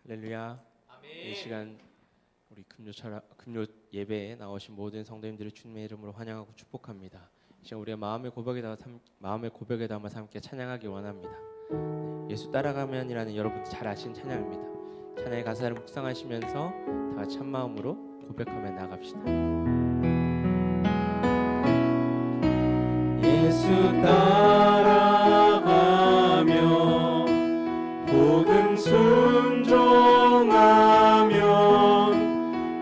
할렐루야. 이 시간 우리 금요 예배에 나오신 모든 성도님들을 주님의 이름으로 환영하고 축복합니다. 이 시간 우리가 마음의 고백에 담아서 함께 찬양하기 원합니다. 예수 따라가면이라는 여러분들 잘 아시는 찬양입니다. 찬양의 가사를 묵상하시면서 다 같이 한 마음으로 고백하며 나갑시다. 예수 따라가며 복음 순종하면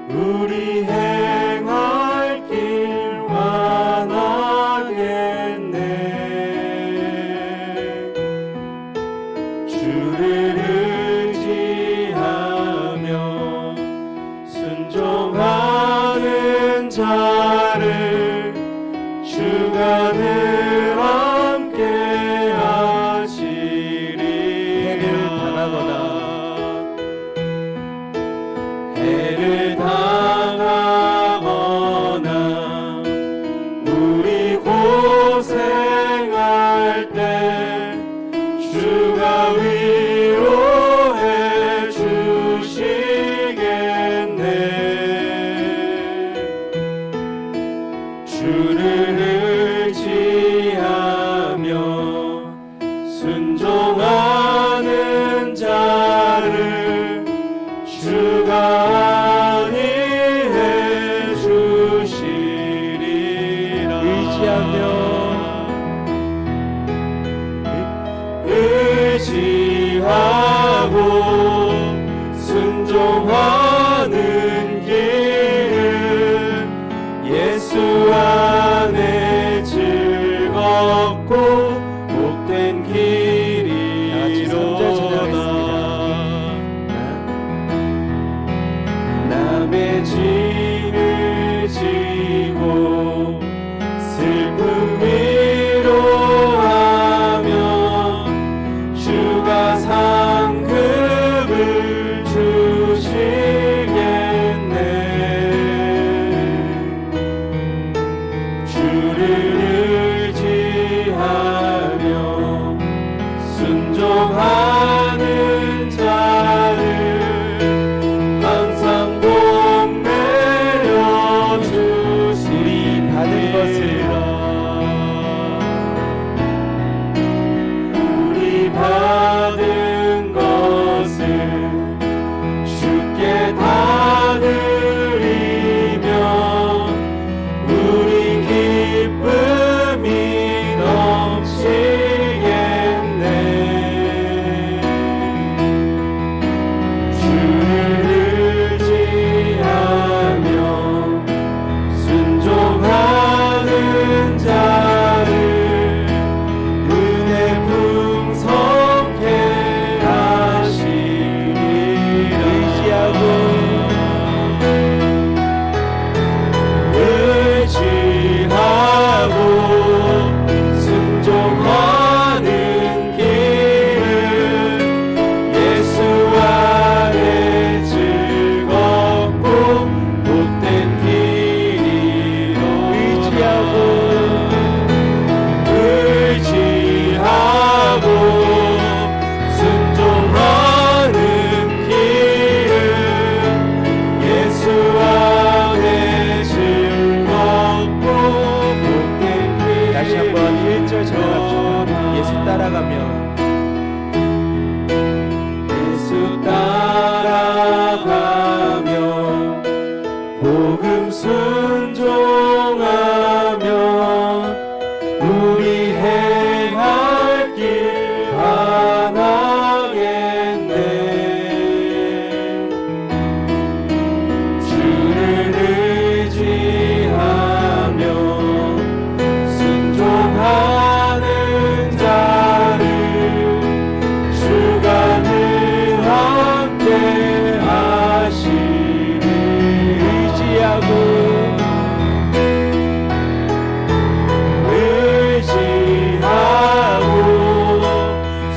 우리 행할 길 완하겠네. 주를 의지하며 순종하는 자를 주가 늘 함께 하시리라. 해를 당하거나 우리 고생할 때 주가 위로해 주시겠네. 주를 의지하며 순종하는 자를 주가 안위해 주시리라. 의지하고 순종하는 길은 예수 안에 즐겁고 복된 길이로다. 남의 짐을 지고 슬픔 위로하며 주가 상급을 주시겠네. 주를 의지하며 순종하는 자를 항상 복 내려 주시리. 받은 것이라. 우리 받은 것을 주께 다 드리며 우리 기쁨이 넘치겠네. 주를 의지하며 순종하는 자를 은혜 풍성케 하시리라. 의지하고 순종하는 길은 예수 안에 즐겁고 복된 길이로. 의지하고 순종하는 길은 예수 안에 즐겁고 복된 길이로다. 다시 한번 1절 전합시다. 예수 따라가며 예수 따라가며 복음 순종하며 우리 행할 길 하나겠네. 주를 의지하며 순종하는 자를 주가 늘 함께 하시리. 의지하고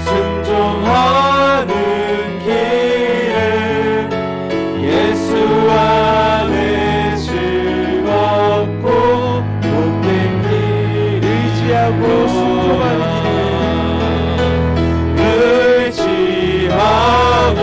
순종하는 길은 예수 안에 즐겁고 복된 길. 의지하고 순종하는 길은 의지하고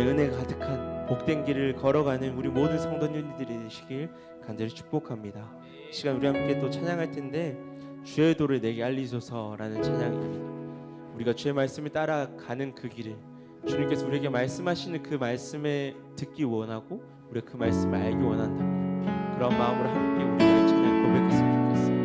하나님의 은혜가 가득한 복된 길을 걸어가는 우리 모든 성도님들이 되시길 간절히 축복합니다. 이 시간 우리 함께 또 찬양할 텐데 주의 도를 내게 알리소서라는 찬양입니다. 우리가 주의 말씀을 따라가는 그 길을 주님께서 우리에게 말씀하시는 그 말씀에 듣기 원하고 우리가 그 말씀을 알기 원한다고 그런 마음으로 함께 우리가 이 찬양 고백했으면 좋겠습니다.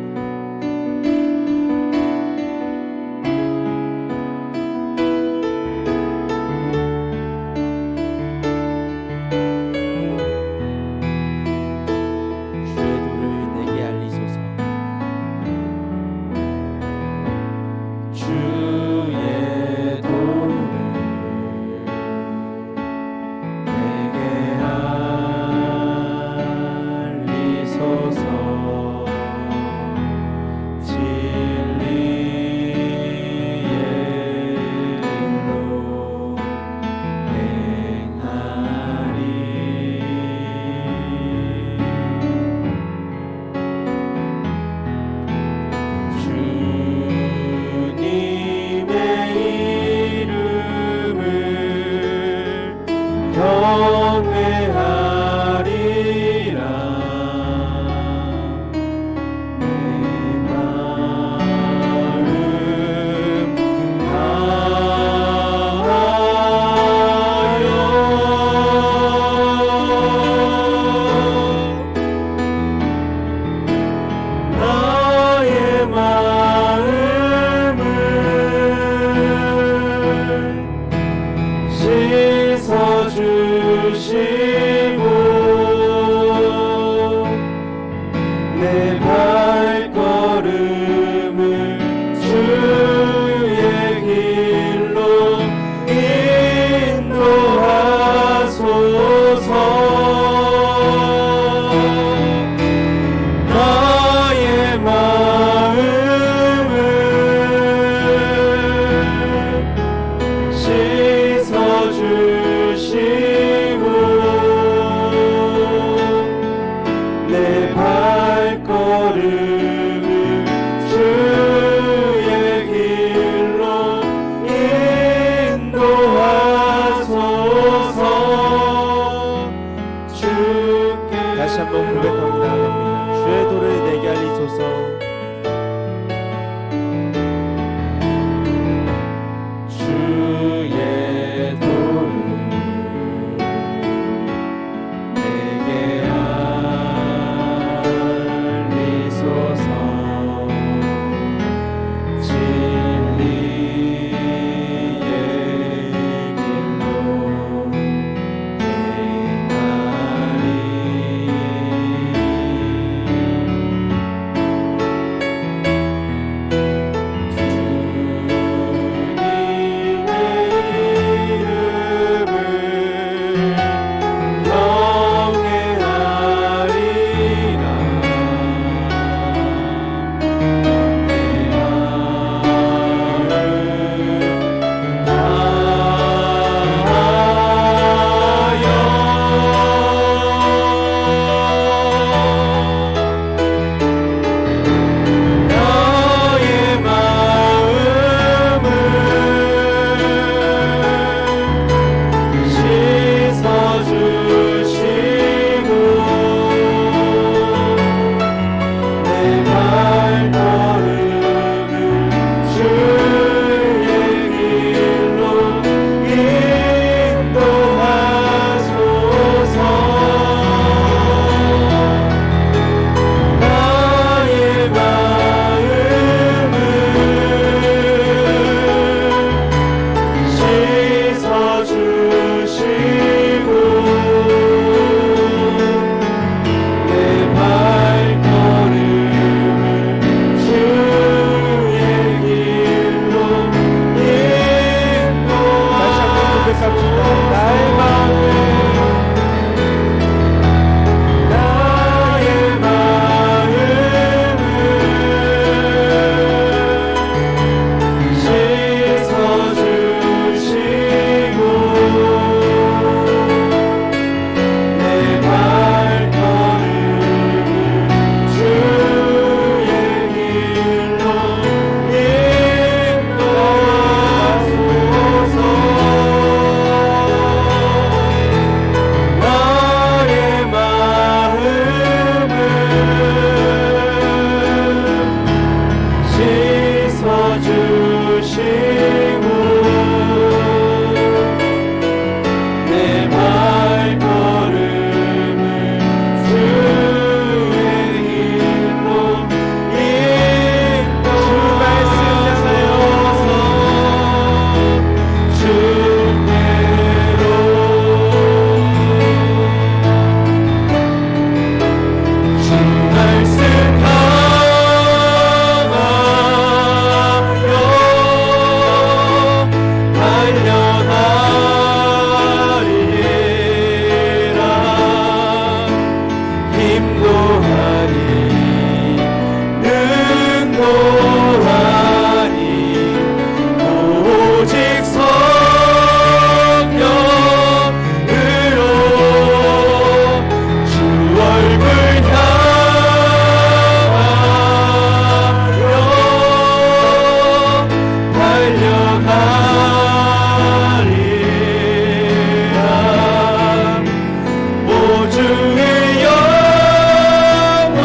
주의 영광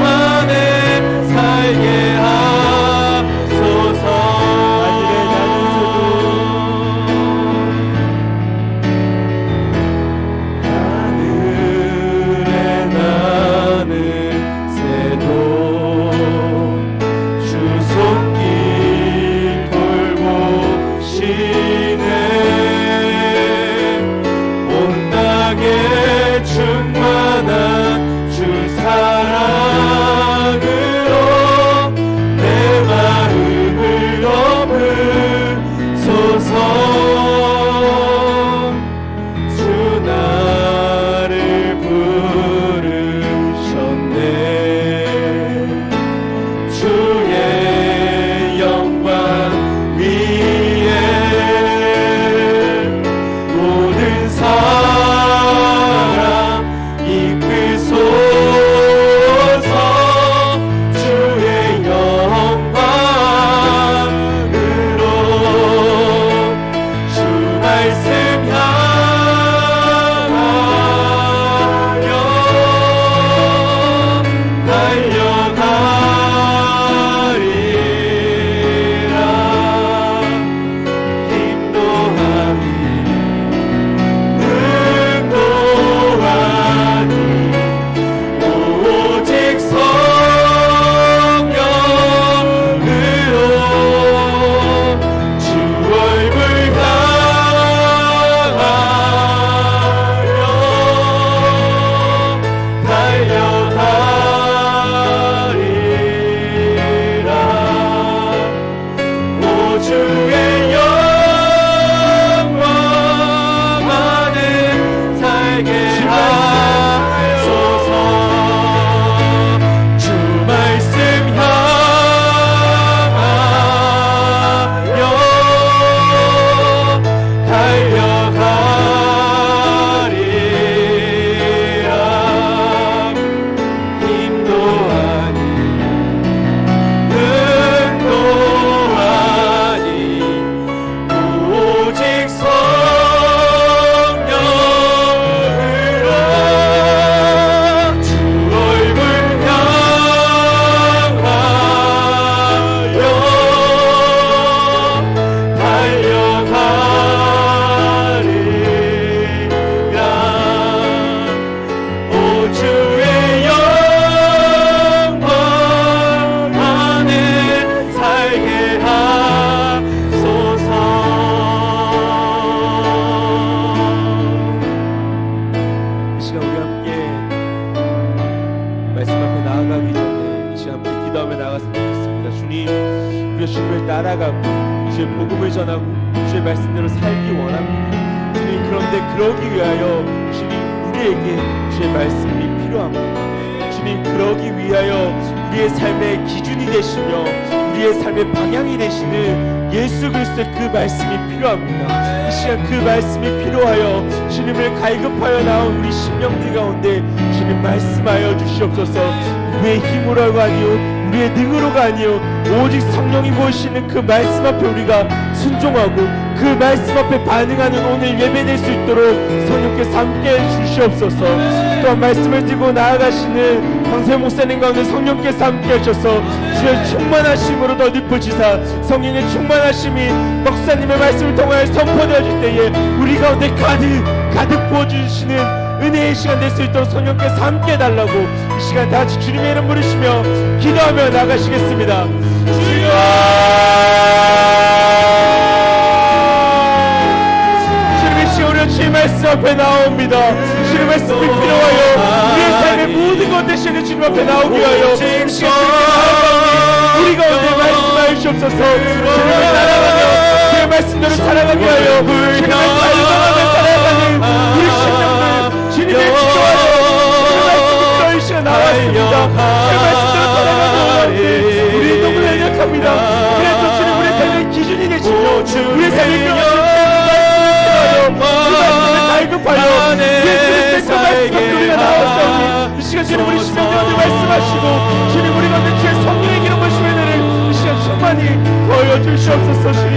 안에 살게 하소서. 하늘에 나는 새도 주 손길 돌보시네. 온 땅에 충만한 주 사랑으로 내 마음을 덮으소서. 주 나를 부르셨네. 주의 영광 위에 모든 사람 이끄소서. 주의 영광으로 주 말씀 향하여 달려가리라. 인도하니 능도하니 오직 성령으로 주 얼굴 향하여 달려가리라. 오 주의 영광 안에 살게 하소서. 주 말씀 향하여 달려가리라. 인도하니 능도하니 오직 성령으로 주 얼굴 향하여 달려가리라. 오 주의 영광 안에 살게 하소서. 이 시간 우리 함께 말씀 앞에 나아가기 전에 이 시간 함께 기도하며 나아갔으면 좋겠습니다. 주님, 우리가 주님을 따라가고 주의 복음을 전하고 주의 말씀대로 살기 원합니다. 주님, 그런데 그러기 위하여 주님 우리에게 주의 말씀이 필요합니다. 주님, 그러기 위하여 우리의 삶의 기준이 되시며 우리의 삶의 방향이 되시는 예수 그리스도의 그 말씀이 필요합니다. 이 시간 그 말씀이 필요하여 주님을 갈급하여 나온 우리 심령들 가운데 주님 말씀하여 주시옵소서. 우리의 힘으로가 아니요 우리의 능으로가 아니요 오직 성령이 보시는 그 말씀 앞에 우리가 순종하고 그 말씀 앞에 반응하는 오늘 예배될 수 있도록 성령께서 함께 주시옵소서. 또한 말씀을 들고 나아가시는 강세 목사님 가운데 성령께서 함께 하셔서 주의 충만하심으로 덧입으시사 성령의 충만하심이 목사님의 말씀을 통하여 선포되어질 때에 우리 가운데 가득 부어주시는 은혜의 시간 될 수 있도록 성령께서 함께 해달라고 이 시간 다같이 주님의 이름 부르시며 기도하며 나가시겠습니다. 주여, 주님의 시간 우리가 주의 말씀 앞에 나옵니다. 주님의 말씀이 필요하여 우리의 삶의 모든 것 대신에 주님 앞에 나오기 위하여 이 시간 우리 가운데 말씀하여 주옵소서. 주님을 따라가며 주의 말씀대로 살아가기 위하여 주님을 갈망하며 살아가는 우리 심령들 주님의 기도하여 주의 말씀이 필요한 시간 나왔습니다. 주의 말씀대로 살아가는 우리 너무나 연약합니다. 그래서 주님 우리의 삶의 기준이 되시며 우리의 삶의 필요하여 그 말씀을 갈급하여 예수의 말씀 우리가 나왔사오니 이 시간 주님 우리 심령들한테 말씀하시고 주님 우리 가운데 주의 성령의 기름 부으심의 은혜를 이 시간 충만히 더하여 주시옵소서. 주님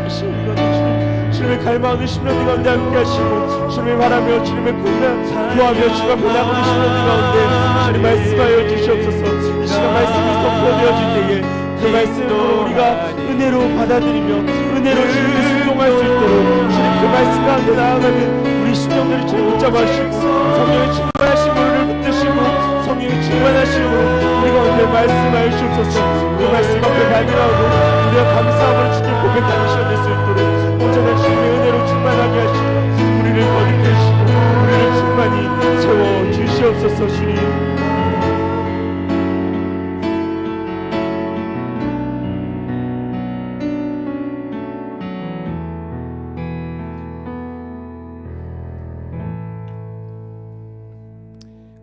이 시간 우리 가운데 주님의 주님을 갈망하는 심령들 가운데 함께 하시고 주님을 바라며 주님을 구하며 주가 변하고 있는 심령들 가운데 주님 말씀하여 주시옵소서. 이 시간 말씀이 선포되어질 때에 그 말씀으로 우리가 은혜로 받아들이며 은혜로 주님을 순종할 수 있도록 주님 그 말씀 가운데 나아가는 우리 심령들을 주님 붙잡아 주시고 성령의 충만하신 물을 붙드시고 성령의 충만하심으로 우리가 오늘 말씀하여 주옵소서. 그 말씀 앞에 발견하고 우리가 감사함을 주님 고백하는 시간 될 수 있도록 온전한 주님의 은혜로 충만하게 하시고 우리를 거듭해 주시고 우리를 충만히 채워 주시옵소서. 주님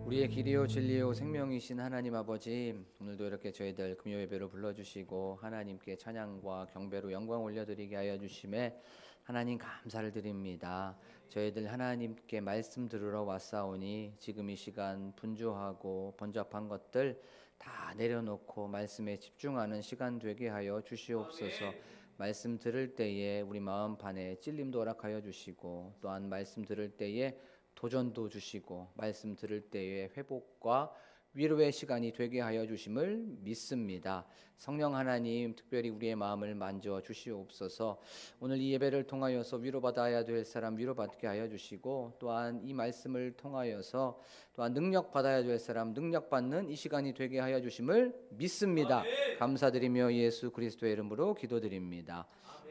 우리의 길이요 진리요 생명이신 하나님 아버지, 오늘도 이렇게 저희들 금요 예배로 불러주시고 하나님께 찬양과 경배로 영광 올려드리게 하여 주심에 하나님 감사를 드립니다. 저희들 하나님께 말씀 들으러 왔사오니 지금 이 시간 분주하고 번잡한 것들 다 내려놓고 말씀에 집중하는 시간 되게 하여 주시옵소서. 말씀 들을 때에 우리 마음판에 찔림도 허락하여 주시고 또한 말씀 들을 때에 도전도 주시고 말씀 들을 때에 회복과 위로의 시간이 되게 하여 주심을 믿습니다. 성령 하나님 특별히 우리의 마음을 만져 주시옵소서. 오늘 이 예배를 통하여서 위로받아야 될 사람 위로받게 하여 주시고 또한 이 말씀을 통하여서 또한 능력받아야 될 사람 능력받는 이 시간이 되게 하여 주심을 믿습니다. 감사드리며 예수 그리스도의 이름으로 기도드립니다.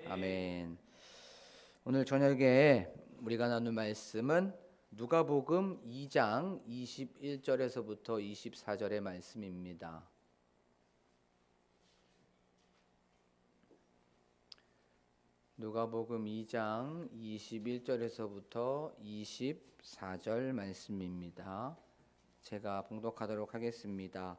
아멘. 오늘 저녁에 우리가 나눌 말씀은 누가복음 2장 21절에서부터 24절의 말씀입니다. 누가복음 2장 21절에서부터 24절 말씀입니다. 제가 봉독하도록 하겠습니다.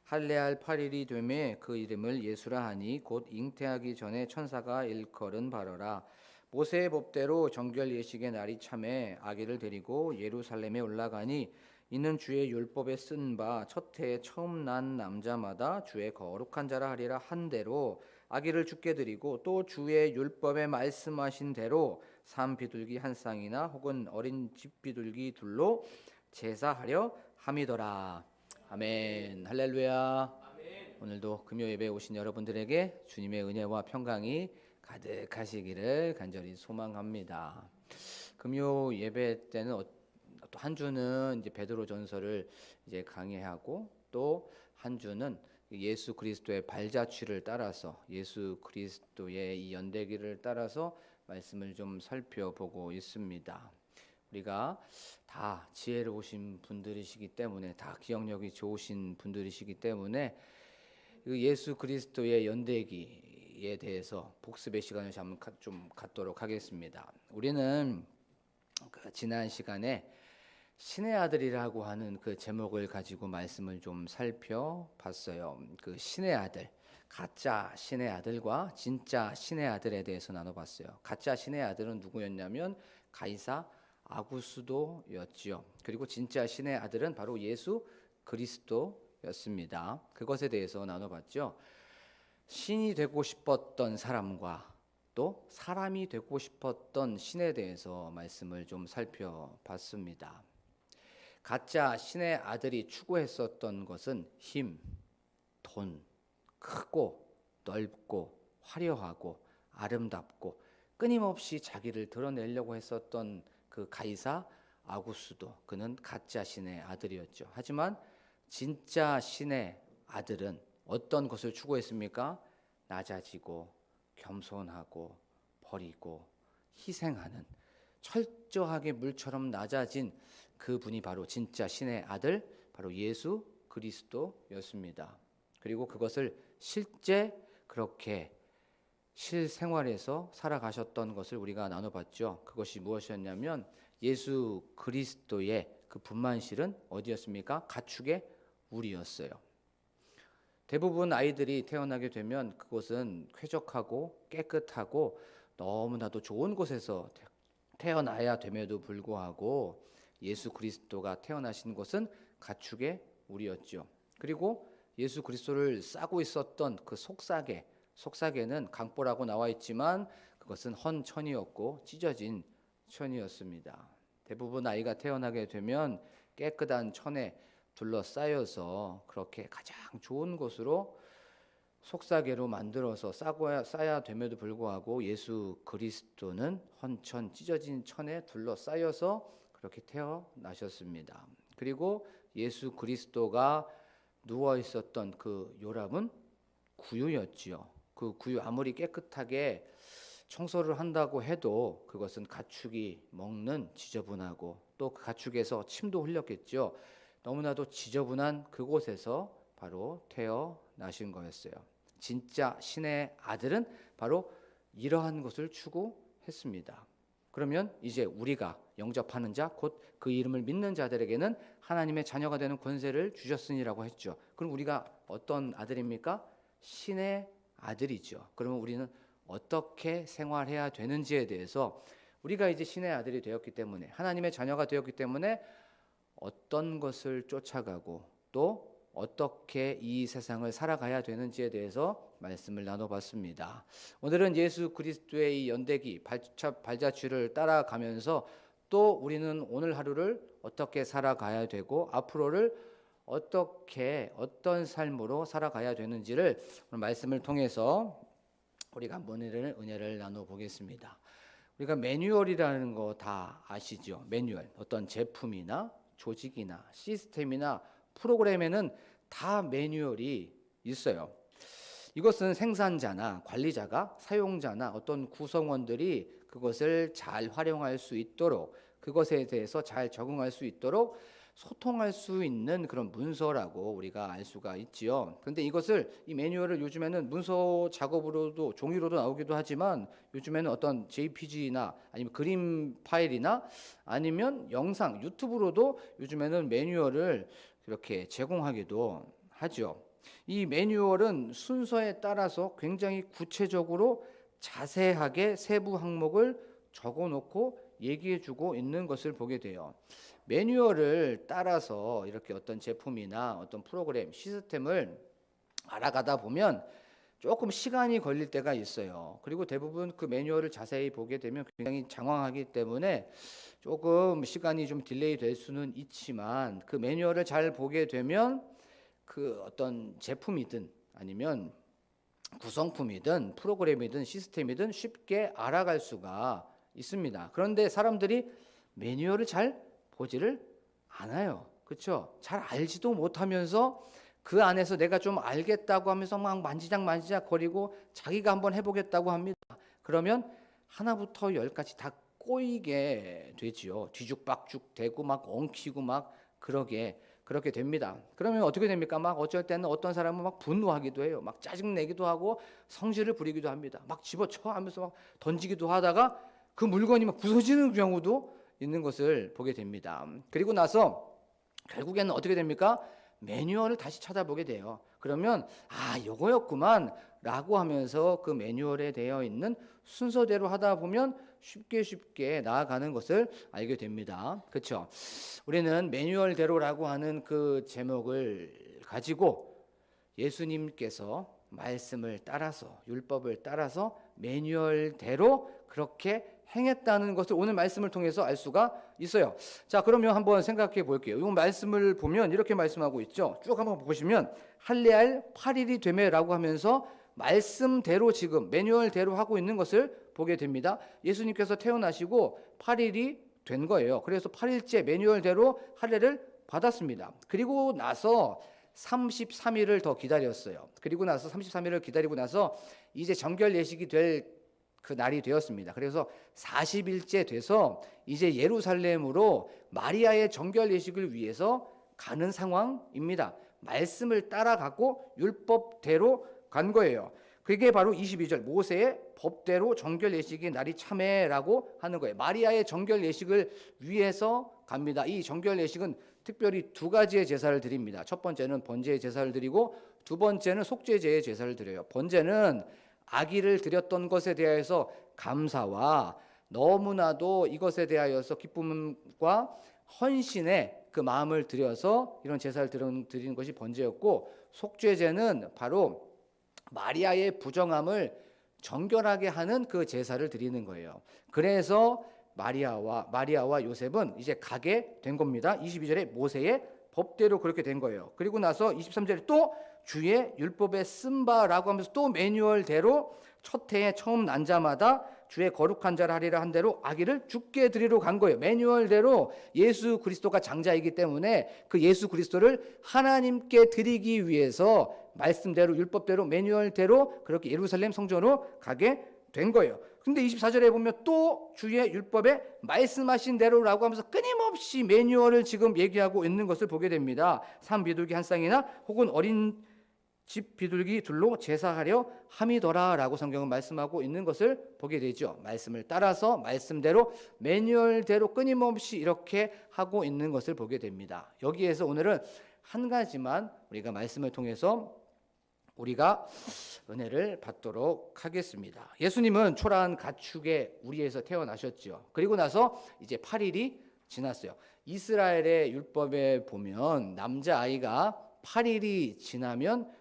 할례할 8일이 되매 그 이름을 예수라 하니 곧 잉태하기 전에 천사가 일컬은 바로라. 모세의 법대로 정결 예식의 날이 참에 아기를 데리고 예루살렘에 올라가니 이는 주의 율법에 쓴 바 첫 해에 처음 난 남자마다 주의 거룩한 자라 하리라 한 대로 아기를 주께 드리고 또 주의 율법에 말씀하신 대로 산 비둘기 한 쌍이나 혹은 어린 집 비둘기 둘로 제사하려 함이더라. 아멘. 할렐루야. 아멘. 오늘도 금요 예배에 오신 여러분들에게 주님의 은혜와 평강이 가득하시기를 간절히 소망합니다. 금요 예배 때는 또 한 주는 이제 베드로전서를 이제 강의하고 또 한 주는 예수 그리스도의 발자취를 따라서 예수 그리스도의 이 연대기를 따라서 말씀을 좀 살펴보고 있습니다. 우리가 다 지혜로우신 분들이시기 때문에 다 기억력이 좋으신 분들이시기 때문에 그 예수 그리스도의 연대기에 대해서 복습의 시간을 좀 갖도록 하겠습니다. 우리는 그 지난 시간에 신의 아들이라고 하는 그 제목을 가지고 말씀을 좀 살펴봤어요. 그 신의 아들, 가짜 신의 아들과 진짜 신의 아들에 대해서 나눠봤어요. 가짜 신의 아들은 누구였냐면 가이사 아구스도였지요. 그리고 진짜 신의 아들은 바로 예수 그리스도였습니다. 그것에 대해서 나눠봤죠. 신이 되고 싶었던 사람과 또 사람이 되고 싶었던 신에 대해서 말씀을 좀 살펴봤습니다. 가짜 신의 아들이 추구했었던 것은 힘, 돈, 크고 넓고 화려하고 아름답고 끊임없이 자기를 드러내려고 했었던 그 가이사 아구스도, 그는 가짜 신의 아들이었죠. 하지만 진짜 신의 아들은 어떤 것을 추구했습니까? 낮아지고 겸손하고 버리고 희생하는, 철저하게 물처럼 낮아진 그 분이 바로 진짜 신의 아들, 바로 예수 그리스도였습니다. 그리고 그것을 실제 그렇게 실생활에서 살아가셨던 것을 우리가 나눠봤죠. 그것이 무엇이었냐면 예수 그리스도의 그 분만실은 어디였습니까? 가축의 우리였어요. 대부분 아이들이 태어나게 되면 그곳은 쾌적하고 깨끗하고 너무나도 좋은 곳에서 태어나야 됨에도 불구하고 예수 그리스도가 태어나신 곳은 가축의 우리였죠. 그리고 예수 그리스도를 싸고 있었던 그 속삭이는 강보라고 나와 있지만 그것은 헌천이었고 찢어진 천이었습니다. 대부분 아이가 태어나게 되면 깨끗한 천에 둘러싸여서 그렇게 가장 좋은 곳으로 속삭이로 만들어서 싸야 됨에도 불구하고 예수 그리스도는 헌천 찢어진 천에 둘러싸여서 그렇게 태어나셨습니다. 그리고 예수 그리스도가 누워 있었던 그 요람은 구유였지요. 그 구유 아무리 깨끗하게 청소를 한다고 해도 그것은 가축이 먹는 지저분하고 또 그 가축에서 침도 흘렸겠죠. 너무나도 지저분한 그곳에서 바로 태어나신 거였어요. 진짜 신의 아들은 바로 이러한 것을 추구했습니다. 그러면 이제 우리가 영접하는 자, 곧 그 이름을 믿는 자들에게는 하나님의 자녀가 되는 권세를 주셨으니라고 했죠. 그럼 우리가 어떤 아들입니까? 신의 아들이죠. 그러면 우리는 어떻게 생활해야 되는지에 대해서 우리가 이제 신의 아들이 되었기 때문에 하나님의 자녀가 되었기 때문에 어떤 것을 쫓아가고 또 어떻게 이 세상을 살아가야 되는지에 대해서 말씀을 나눠봤습니다. 오늘은 예수 그리스도의 이 연대기 발자취를 따라가면서 또 우리는 오늘 하루를 어떻게 살아가야 되고 앞으로를 어떻게 어떤 삶으로 살아가야 되는지를 오늘 말씀을 통해서 우리가 한번 은혜를 나눠보겠습니다. 우리가 매뉴얼이라는 거 다 아시죠? 매뉴얼, 어떤 제품이나 조직이나 시스템이나 프로그램에는 다 매뉴얼이 있어요. 이것은 생산자나 관리자가 사용자나 어떤 구성원들이 그것을 잘 활용할 수 있도록 그것에 대해서 잘 적응할 수 있도록 소통할 수 있는 그런 문서라고 우리가 알 수가 있지요. 그런데 이 매뉴얼을 요즘에는 문서 작업으로도 종이로도 나오기도 하지만 요즘에는 어떤 JPG나 아니면 그림 파일이나 아니면 영상, 유튜브로도 요즘에는 매뉴얼을 이렇게 제공하기도 하죠. 이 매뉴얼은 순서에 따라서 굉장히 구체적으로 자세하게 세부 항목을 적어놓고 얘기해주고 있는 것을 보게 돼요. 매뉴얼을 따라서 이렇게 어떤 제품이나 어떤 프로그램, 시스템을 알아가다 보면 조금 시간이 걸릴 때가 있어요. 그리고 대부분 그 매뉴얼을 자세히 보게 되면 굉장히 장황하기 때문에 조금 시간이 좀 딜레이 될 수는 있지만 그 매뉴얼을 잘 보게 되면 그 어떤 제품이든 아니면 구성품이든 프로그램이든 시스템이든 쉽게 알아갈 수가 있습니다. 그런데 사람들이 매뉴얼을 잘 보지를 않아요. 그렇죠? 잘 알지도 못하면서 그 안에서 내가 좀 알겠다고 하면서 막 만지작 거리고 자기가 한번 해보겠다고 합니다. 그러면 하나부터 열까지 다 꼬이게 되지요. 뒤죽박죽 되고 막 엉키고 막 그렇게 됩니다. 그러면 어떻게 됩니까? 막 어쩔 때는 어떤 사람은 막 분노하기도 해요. 막 짜증내기도 하고 성질을 부리기도 합니다. 막 집어쳐 하면서 막 던지기도 하다가 그 물건이 막 부서지는 경우도 있는 것을 보게 됩니다. 그리고 나서 결국에는 어떻게 됩니까? 매뉴얼을 다시 찾아보게 돼요. 그러면 요거였구만 라고 하면서 그 매뉴얼에 되어 있는 순서대로 하다 보면 쉽게 나아가는 것을 알게 됩니다. 그렇죠? 우리는 매뉴얼대로라고 하는 그 제목을 가지고 예수님께서 말씀을 따라서 율법을 따라서 매뉴얼대로 그렇게 행했다는 것을 오늘 말씀을 통해서 알 수가 있어요. 자, 그러면 한번 생각해 볼게요. 이 말씀을 보면 이렇게 말씀하고 있죠. 쭉 한번 보시면 할례할 8일이 되매라고 하면서 말씀대로 지금 매뉴얼대로 하고 있는 것을 보게 됩니다. 예수님께서 태어나시고 8일이 된 거예요. 그래서 8일째 매뉴얼대로 할례를 받았습니다. 그리고 나서 33일을 더 기다렸어요. 그리고 나서 33일을 기다리고 나서 이제 정결 예식이 될 그 날이 되었습니다. 그래서 40일째 돼서 이제 예루살렘으로 마리아의 정결 예식을 위해서 가는 상황입니다. 말씀을 따라가고 율법대로 간 거예요. 그게 바로 22절 모세의 법대로 정결 예식의 날이 참회라고 하는 거예요. 마리아의 정결 예식을 위해서 갑니다. 이 정결 예식은 특별히 두 가지의 제사를 드립니다. 첫 번째는 번제의 제사를 드리고 두 번째는 속죄제의 제사를 드려요. 번제는 아기를 드렸던 것에 대하여서 감사와 너무나도 이것에 대하여서 기쁨과 헌신의 그 마음을 들여서 이런 제사를 드리는 것이 번제였고 속죄제는 바로 마리아의 부정함을 정결하게 하는 그 제사를 드리는 거예요. 그래서 마리아와 요셉은 이제 가게 된 겁니다. 22절에 모세의 법대로 그렇게 된 거예요. 그리고 나서 23절에 또 주의 율법에 쓴바라고 하면서 또 매뉴얼대로 첫 해에 처음 난 자마다 주의 거룩한 자를 하리라 한 대로 아기를 죽게 드리러 간 거예요. 매뉴얼대로 예수 그리스도가 장자이기 때문에 그 예수 그리스도를 하나님께 드리기 위해서 말씀대로 율법대로 매뉴얼대로 그렇게 예루살렘 성전으로 가게 된 거예요. 근데 24절에 보면 또 주의 율법에 말씀하신 대로라고 하면서 끊임없이 매뉴얼을 지금 얘기하고 있는 것을 보게 됩니다. 산 비둘기 한 쌍이나 혹은 어린 집 비둘기 둘로 제사하려 함이더라라고 성경은 말씀하고 있는 것을 보게 되죠. 말씀을 따라서 말씀대로 매뉴얼대로 끊임없이 이렇게 하고 있는 것을 보게 됩니다. 여기에서 오늘은 한 가지만 우리가 말씀을 통해서 우리가 은혜를 받도록 하겠습니다. 예수님은 초라한 가축의 우리에서 태어나셨죠. 그리고 나서 이제 8일이 지났어요. 이스라엘의 율법에 보면 남자아이가 8일이 지나면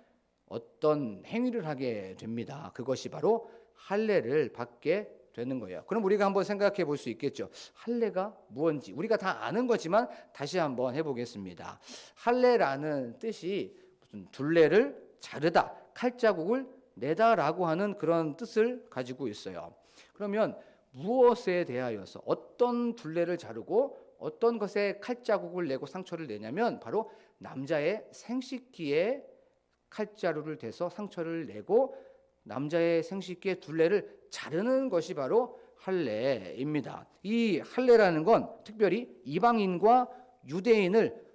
어떤 행위를 하게 됩니다. 그것이 바로 할례를 받게 되는 거예요. 그럼 우리가 한번 생각해 볼 수 있겠죠. 할례가 무엇인지 우리가 다 아는 거지만 다시 한번 해보겠습니다. 할례라는 뜻이 무슨 둘레를 자르다, 칼자국을 내다라고 하는 그런 뜻을 가지고 있어요. 그러면 무엇에 대하여서 어떤 둘레를 자르고 어떤 것에 칼자국을 내고 상처를 내냐면 바로 남자의 생식기에 칼자루를 대서 상처를 내고 남자의 생식기의 둘레를 자르는 것이 바로 할례입니다. 이 할례라는 건 특별히 이방인과 유대인을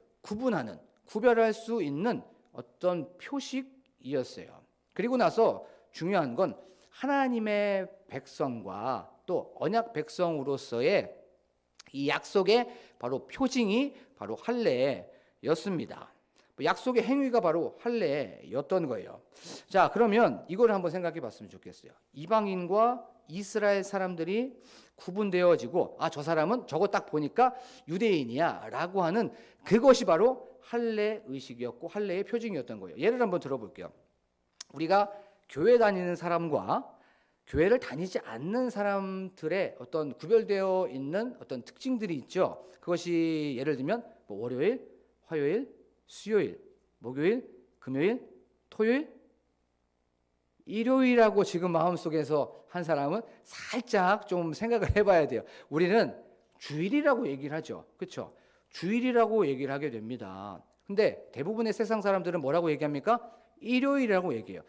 구별할 수 있는 어떤 표식이었어요. 그리고 나서 중요한 건 하나님의 백성과 또 언약 백성으로서의 이 약속의 바로 표징이 바로 할례였습니다. 약속의 행위가 바로 할례였던 거예요. 자, 그러면 이걸 한번 생각해 봤으면 좋겠어요. 이방인과 이스라엘 사람들이 구분되어지고 저 사람은 저거 딱 보니까 유대인이야 라고 하는 그것이 바로 할례 의식이었고 할례의 표징이었던 거예요. 예를 한번 들어볼게요. 우리가 교회 다니는 사람과 교회를 다니지 않는 사람들의 어떤 구별되어 있는 어떤 특징들이 있죠. 그것이 예를 들면 월요일, 화요일, 수요일, 목요일, 금요일, 토요일, 일요일이라고 지금 마음속에서 한 사람은 살짝 좀 생각을 해봐야 돼요. 우리는 주일이라고 얘기를 하죠. 그렇죠? 주일이라고 얘기를 하게 됩니다. 근데 대부분의 세상 사람들은 뭐라고 얘기합니까? 일요일이라고 얘기해요.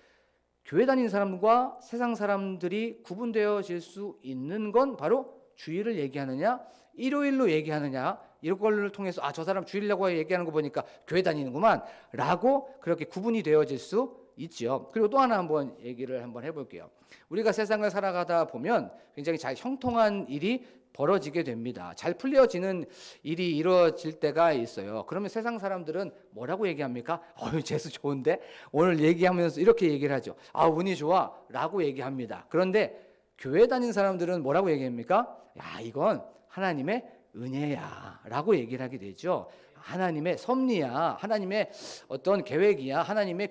교회 다니는 사람과 세상 사람들이 구분되어질 수 있는 건 바로 주일을 얘기하느냐, 일요일로 얘기하느냐, 이런 걸 통해서 저 사람 주일이라고 얘기하는 거 보니까 교회 다니는구만 라고 그렇게 구분이 되어질 수 있죠. 그리고 또 하나 한번 얘기를 한번 해볼게요. 우리가 세상을 살아가다 보면 굉장히 잘 형통한 일이 벌어지게 됩니다. 잘 풀려지는 일이 이루어질 때가 있어요. 그러면 세상 사람들은 뭐라고 얘기합니까? 재수 좋은데? 오늘 얘기하면서 이렇게 얘기를 하죠. 운이 좋아 라고 얘기합니다. 그런데 교회 다니는 사람들은 뭐라고 얘기합니까? 이건 하나님의 은혜야 라고 얘기를 하게 되죠. 하나님의 섭리야, 하나님의 어떤 계획이야, 하나님의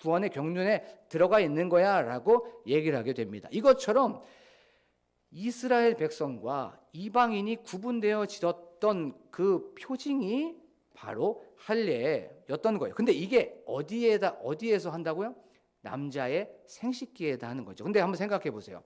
구원의 경륜에 들어가 있는 거야 라고 얘기를 하게 됩니다. 이것처럼 이스라엘 백성과 이방인이 구분되어지던 그 표징이 바로 할례였던 거예요. 근데 이게 어디에서 한다고요? 남자의 생식기에다 하는 거죠. 근데 한번 생각해 보세요.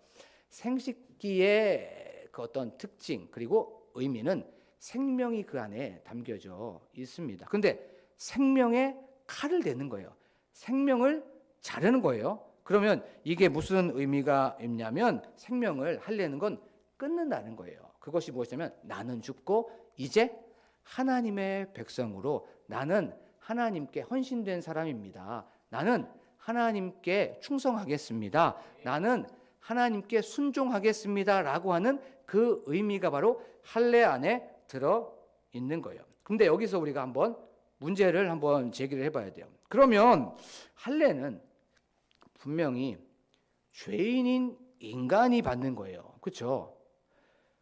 생식기의 그 어떤 특징 그리고 의미는 생명이 그 안에 담겨져 있습니다. 근데 생명에 칼을 대는 거예요. 생명을 자르는 거예요. 그러면 이게 무슨 의미가 있냐면 생명을 할례는 건 끊는다는 거예요. 그것이 무엇이냐면 나는 죽고 이제 하나님의 백성으로 나는 하나님께 헌신된 사람입니다. 나는 하나님께 충성하겠습니다. 나는 하나님께 순종하겠습니다 라고 하는 그 의미가 바로 할례 안에 들어 있는 거예요. 근데 여기서 우리가 한번 문제를 한번 제기를 해봐야 돼요. 그러면 할례는 분명히 죄인인 인간이 받는 거예요. 그렇죠?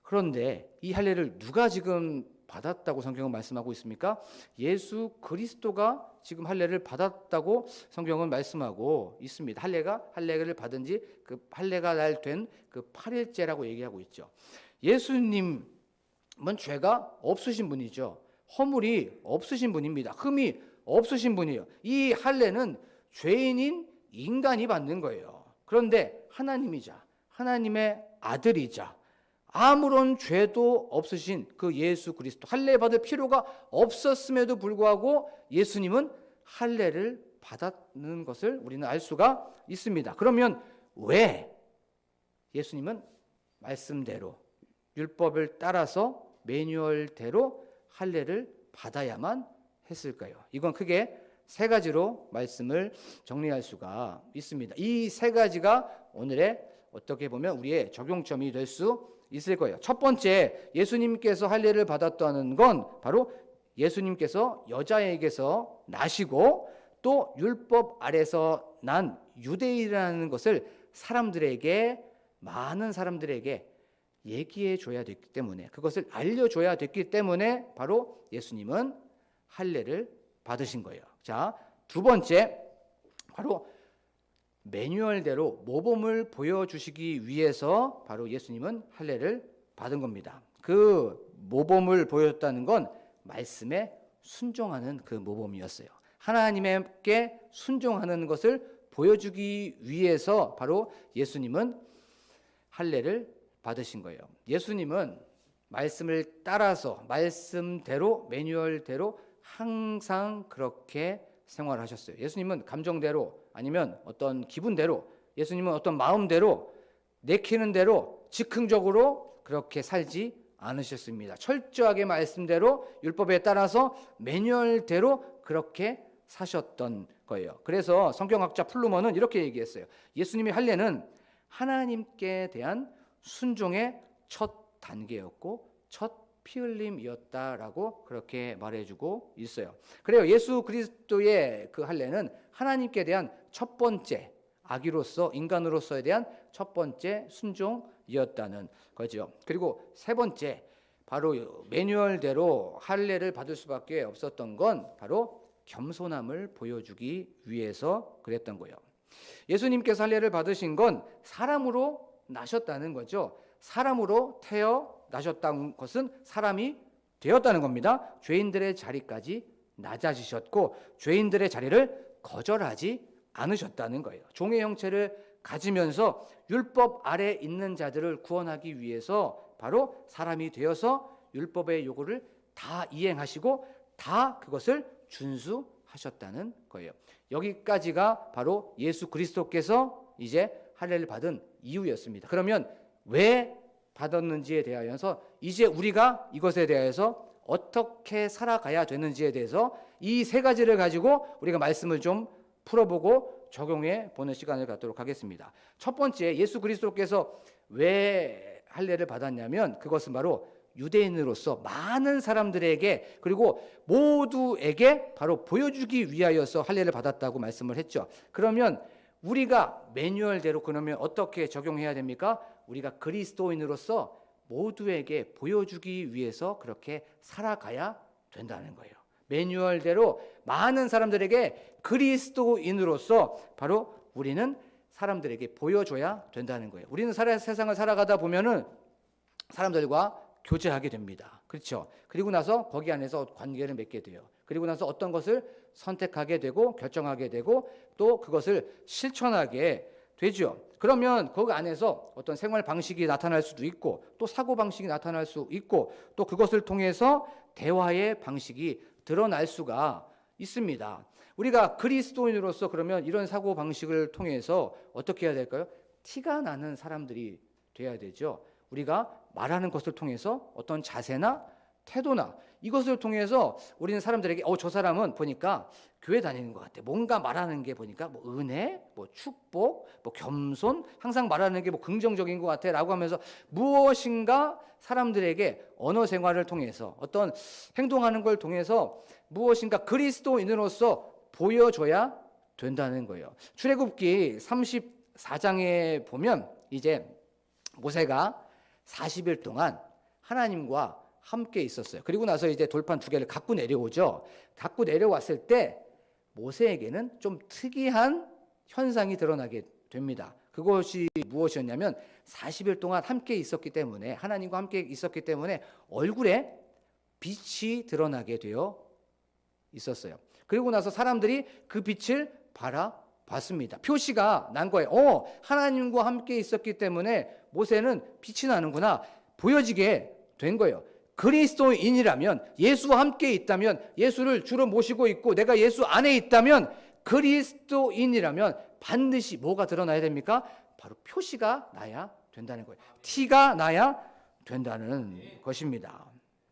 그런데 이 할례를 누가 지금 받았다고 성경은 말씀하고 있습니까? 예수 그리스도가 지금 할례를 받았다고 성경은 말씀하고 있습니다. 할례를 받은 지 그 할례가 날 된 그 8일째라고 얘기하고 있죠. 예수님은 죄가 없으신 분이죠. 허물이 없으신 분입니다. 흠이 없으신 분이에요. 이 할례는 죄인인 인간이 받는 거예요. 그런데 하나님이자 하나님의 아들이자 아무런 죄도 없으신 그 예수 그리스도, 할례 받을 필요가 없었음에도 불구하고 예수님은 할례를 받았는 것을 우리는 알 수가 있습니다. 그러면 왜 예수님은 말씀대로 율법을 따라서 매뉴얼대로 할례를 받아야만 했을까요? 이건 크게 세 가지로 말씀을 정리할 수가 있습니다. 이 세 가지가 오늘의 어떻게 보면 우리의 적용점이 될 수 있을 거예요. 첫 번째, 예수님께서 할례를 받았다는 건 바로 예수님께서 여자에게서 나시고 또 율법 아래서 난 유대인이라는 것을 많은 사람들에게 얘기해 줘야 됐기 때문에, 그것을 알려줘야 됐기 때문에 바로 예수님은 할례를 받으신 거예요. 자, 두 번째, 바로 매뉴얼대로 모범을 보여주시기 위해서 바로 예수님은 할례를 받은 겁니다. 그 모범을 보였다는 건 말씀에 순종하는 그 모범이었어요. 하나님께 순종하는 것을 보여주기 위해서 바로 예수님은 할례를 받으신 거예요. 예수님은 말씀을 따라서 말씀대로 매뉴얼대로 항상 그렇게 생활하셨어요. 예수님은 감정대로 아니면 어떤 기분대로, 예수님은 어떤 마음대로 내키는 대로 즉흥적으로 그렇게 살지 않으셨습니다. 철저하게 말씀대로 율법에 따라서 매뉴얼대로 그렇게 사셨던 거예요. 그래서 성경학자 플루머는 이렇게 얘기했어요. 예수님의 할례는 하나님께 대한 순종의 첫 단계였고 첫 피 흘림이었다라고 그렇게 말해주고 있어요. 그래요. 예수 그리스도의 그 할례는 하나님께 대한 첫 번째, 아기로서 인간으로서에 대한 첫 번째 순종이었다는 거죠. 그리고 세 번째, 바로 매뉴얼대로 할례를 받을 수밖에 없었던 건 바로 겸손함을 보여주기 위해서 그랬던 거예요. 예수님께서 할례를 받으신 건 사람으로 나셨다는 거죠. 사람으로 태어나셨다는 것은 사람이 되었다는 겁니다. 죄인들의 자리까지 낮아지셨고 죄인들의 자리를 거절하지 않으셨다는 거예요. 종의 형체를 가지면서 율법 아래 있는 자들을 구원하기 위해서 바로 사람이 되어서 율법의 요구를 다 이행하시고 다 그것을 준수하셨다는 거예요. 여기까지가 바로 예수 그리스도께서 이제 할례를 받은 이유였습니다. 그러면 왜 받았는지에 대하여서 이제 우리가 이것에 대해서 어떻게 살아가야 되는지에 대해서 이 세 가지를 가지고 우리가 말씀을 좀 풀어보고 적용해 보는 시간을 갖도록 하겠습니다. 첫 번째, 예수 그리스도께서 왜 할례를 받았냐면 그것은 바로 유대인으로서 많은 사람들에게 그리고 모두에게 바로 보여주기 위하여서 할례를 받았다고 말씀을 했죠. 그러면 우리가 매뉴얼대로 그러면 어떻게 적용해야 됩니까? 우리가 그리스도인으로서 모두에게 보여주기 위해서 그렇게 살아가야 된다는 거예요. 매뉴얼대로 많은 사람들에게 그리스도인으로서 바로 우리는 사람들에게 보여줘야 된다는 거예요. 우리는 세상을 살아가다 보면은 사람들과 교제하게 됩니다. 그렇죠? 그리고 나서 거기 안에서 관계를 맺게 돼요. 그리고 나서 어떤 것을 선택하게 되고 결정하게 되고 또 그것을 실천하게 되죠. 그러면 거기 안에서 어떤 생활 방식이 나타날 수도 있고 또 사고 방식이 나타날 수 있고 또 그것을 통해서 대화의 방식이 드러날 수가 있습니다. 우리가 그리스도인으로서 그러면 이런 사고 방식을 통해서 어떻게 해야 될까요? 티가 나는 사람들이 돼야 되죠. 우리가 말하는 것을 통해서 어떤 자세나 태도나 이것을 통해서 우리는 사람들에게 저 사람은 보니까 교회 다니는 것 같아. 뭔가 말하는 게 보니까 뭐 은혜, 뭐 축복, 뭐 겸손, 항상 말하는 게 뭐 긍정적인 것 같아라고 하면서 무엇인가 사람들에게 언어 생활을 통해서 어떤 행동하는 걸 통해서 무엇인가 그리스도인으로서 보여줘야 된다는 거예요. 출애굽기 34장에 보면 이제 모세가 40일 동안 하나님과 함께 있었어요. 그리고 나서 이제 돌판 2개를 갖고 내려오죠. 갖고 내려왔을 때 모세에게는 좀 특이한 현상이 드러나게 됩니다. 그것이 무엇이었냐면 40일 동안 함께 있었기 때문에, 하나님과 함께 있었기 때문에 얼굴에 빛이 드러나게 되어 있었어요. 그리고 나서 사람들이 그 빛을 바라봤습니다. 표시가 난 거예요. 하나님과 함께 있었기 때문에 모세는 빛이 나는구나, 보여지게 된 거예요. 그리스도인이라면, 예수와 함께 있다면, 예수를 주로 모시고 있고 내가 예수 안에 있다면, 그리스도인이라면 반드시 뭐가 드러나야 됩니까? 바로 표시가 나야 된다는 거예요. 티가 나야 된다는 것입니다.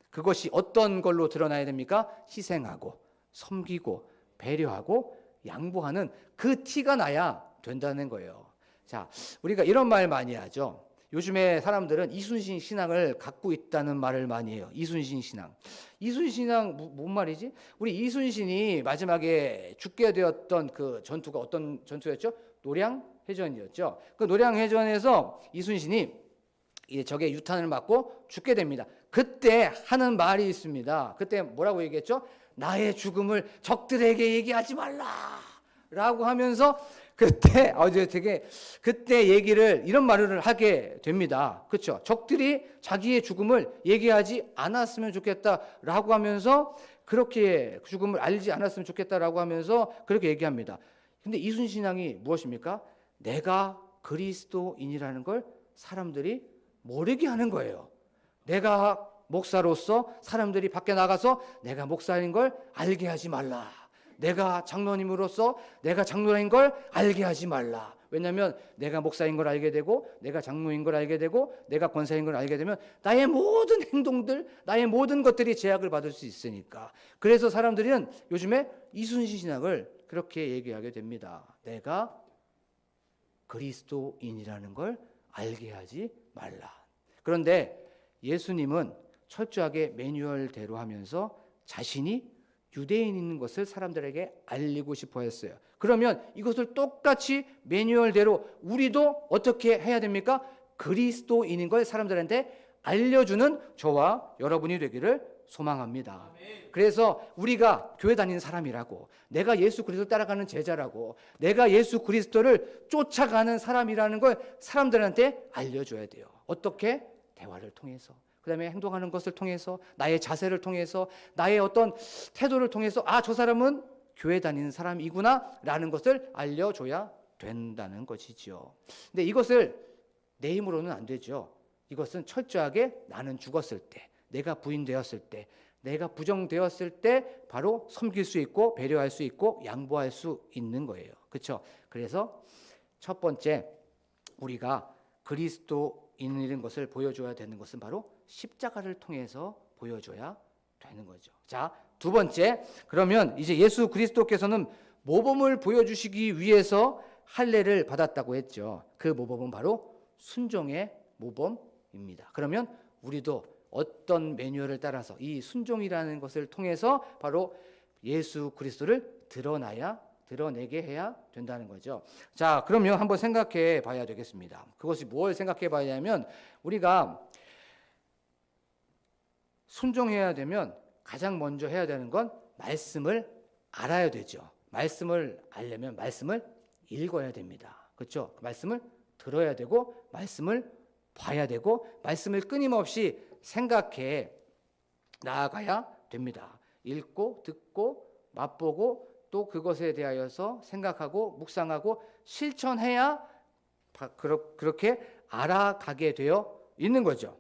그것이 어떤 걸로 드러나야 됩니까? 희생하고 섬기고 배려하고 양보하는 그 티가 나야 된다는 거예요. 자, 우리가 이런 말 많이 하죠. 요즘에 사람들은 이순신 신앙을 갖고 있다는 말을 많이 해요. 이순신 신앙. 이순신 신앙 뭔 말이지? 우리 이순신이 마지막에 죽게 되었던 그 전투가 어떤 전투였죠? 노량해전이었죠. 그 노량해전에서 이순신이 적의 유탄을 맞고 죽게 됩니다. 그때 하는 말이 있습니다. 그때 뭐라고 얘기했죠? 나의 죽음을 적들에게 얘기하지 말라 라고 하면서 그때 그때 얘기를, 이런 말을 하게 됩니다. 그렇죠? 적들이 자기의 죽음을 얘기하지 않았으면 좋겠다라고 하면서, 그렇게 죽음을 알지 않았으면 좋겠다라고 하면서 그렇게 얘기합니다. 근데 이순신앙이 무엇입니까? 내가 그리스도인이라는 걸 사람들이 모르게 하는 거예요. 내가 목사로서 사람들이 밖에 나가서 내가 목사인 걸 알게 하지 말라. 내가 장로님으로서 내가 장로인 걸 알게 하지 말라. 왜냐하면 내가 목사인 걸 알게 되고, 내가 장로인 걸 알게 되고, 내가 권사인 걸 알게 되면 나의 모든 행동들, 나의 모든 것들이 제약을 받을 수 있으니까. 그래서 사람들은 요즘에 이순신 신학을 그렇게 얘기하게 됩니다. 내가 그리스도인이라는 걸 알게 하지 말라. 그런데 예수님은 철저하게 매뉴얼대로 하면서 자신이 유대인인 것을 사람들에게 알리고 싶어 했어요. 그러면 이것을 똑같이 매뉴얼대로 우리도 어떻게 해야 됩니까? 그리스도인인 걸 사람들한테 알려주는 저와 여러분이 되기를 소망합니다. 그래서 우리가 교회 다니는 사람이라고, 내가 예수 그리스도 따라가는 제자라고, 내가 예수 그리스도를 쫓아가는 사람이라는 걸 사람들한테 알려줘야 돼요. 어떻게? 대화를 통해서, 그 다음에 행동하는 것을 통해서, 나의 자세를 통해서, 나의 어떤 태도를 통해서, 저 사람은 교회 다니는 사람이구나 라는 것을 알려줘야 된다는 것이지요. 근데 이것을 내 힘으로는 안 되죠. 이것은 철저하게 나는 죽었을 때, 내가 부인되었을 때, 내가 부정되었을 때 바로 섬길 수 있고 배려할 수 있고 양보할 수 있는 거예요. 그렇죠? 그래서 첫 번째, 우리가 그리스도인이라는 것을 보여줘야 되는 것은 바로 십자가를 통해서 보여줘야 되는 거죠. 자, 두 번째, 그러면 이제 예수 그리스도께서는 모범을 보여주시기 위해서 할례를 받았다고 했죠. 그 모범은 바로 순종의 모범입니다. 그러면 우리도 어떤 매뉴얼을 따라서 이 순종이라는 것을 통해서 바로 예수 그리스도를 드러내게 해야 된다는 거죠. 자, 그러면 한번 생각해 봐야 되겠습니다. 그것이 뭘 생각해 봐야 하면, 우리가 순종해야 되면 가장 먼저 해야 되는 건 말씀을 알아야 되죠. 말씀을 알려면 말씀을 읽어야 됩니다. 그렇죠? 말씀을 들어야 되고, 말씀을 봐야 되고, 말씀을 끊임없이 생각해 나아가야 됩니다. 읽고 듣고 맛보고 또 그것에 대하여서 생각하고 묵상하고 실천해야 그렇게 알아가게 되어 있는 거죠.